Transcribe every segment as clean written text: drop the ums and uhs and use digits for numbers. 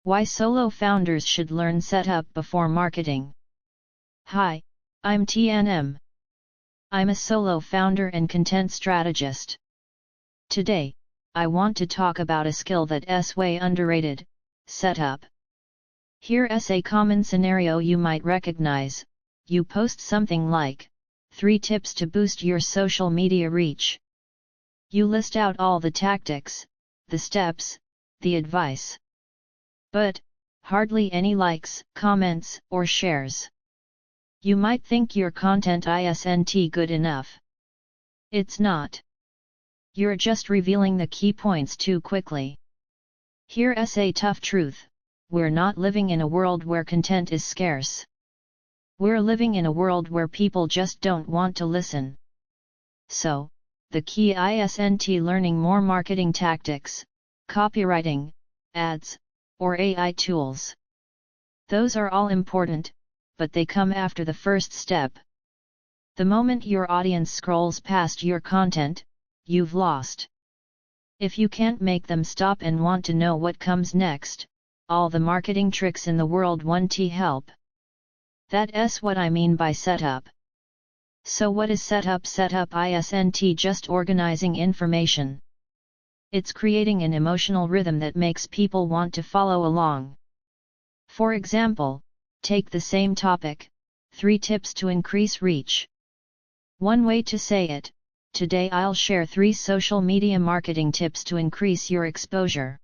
Why solo founders should learn setup before marketing. Hi, I'm T&M. I'm a solo founder and content strategist. Today, I want to talk about a skill that's way underrated: setup. Here's a common scenario you might recognize. You post something like 3 tips to boost your social media reach. You list out all the tactics, the steps, the advice. But hardly any likes, comments, or shares. You might think your content isn't good enough. It's not. You're just revealing the key points too quickly. Here's a tough truth: we're not living in a world where content is scarce. We're living in a world where people just don't want to listen. So, the key isn't learning more marketing tactics, copywriting, ads, or AI tools. Those are all important, but they come after the first step. The moment your audience scrolls past your content, you've lost. If you can't make them stop and want to know what comes next, all the marketing tricks in the world won't help. That's what I mean by setup. So what is setup? Setup isn't just organizing information. It's creating an emotional rhythm that makes people want to follow along. For example, take the same topic: 3 tips to increase reach. One way to say it: today I'll share 3 social media marketing tips to increase your exposure.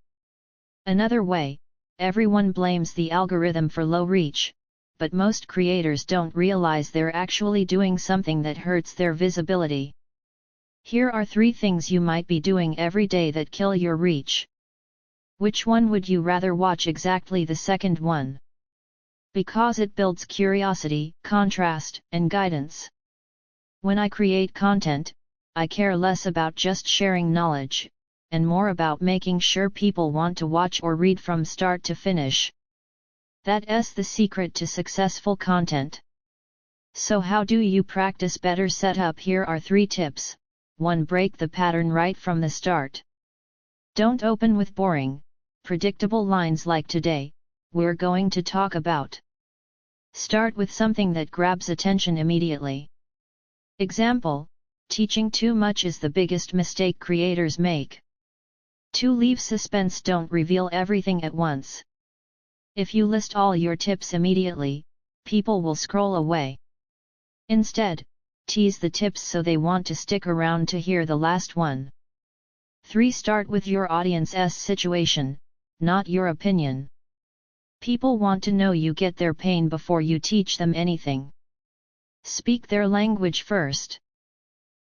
Another way: everyone blames the algorithm for low reach, but most creators don't realize they're actually doing something that hurts their visibility. Here are 3 things you might be doing every day that kill your reach. Which one would you rather watch? Exactly the second one. Because it builds curiosity, contrast, and guidance. When I create content, I care less about just sharing knowledge, and more about making sure people want to watch or read from start to finish. That's the secret to successful content. So how do you practice better setup? Here are 3 tips. 1. Break the pattern right from the start. Don't open with boring, predictable lines like "today, we're going to talk about." Start with something that grabs attention immediately. Example: teaching too much is the biggest mistake creators make. 2. Leave suspense. Don't reveal everything at once. If you list all your tips immediately, people will scroll away. Instead, tease the tips so they want to stick around to hear the last one. 3. Start with your audience's situation, not your opinion. People want to know you get their pain before you teach them anything. Speak their language first.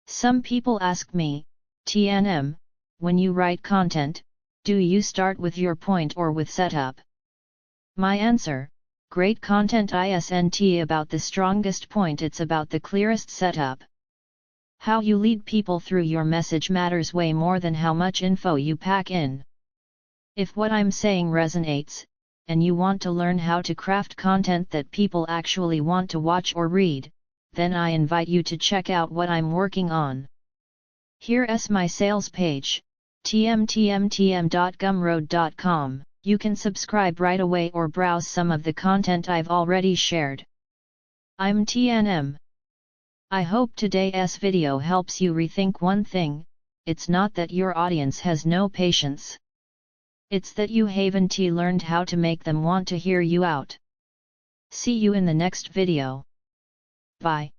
Some people ask me, T&M, when you write content, do you start with your point or with setup? My answer: great content isn't about the strongest point, it's about the clearest setup. How you lead people through your message matters way more than how much info you pack in. If what I'm saying resonates, and you want to learn how to craft content that people actually want to watch or read, then I invite you to check out what I'm working on. Here's my sales page: tmtmtm.gumroad.com. You can subscribe right away or browse some of the content I've already shared. I'm T&M. I hope today's video helps you rethink one thing: it's not that your audience has no patience. It's that you haven't learned how to make them want to hear you out. See you in the next video. Bye.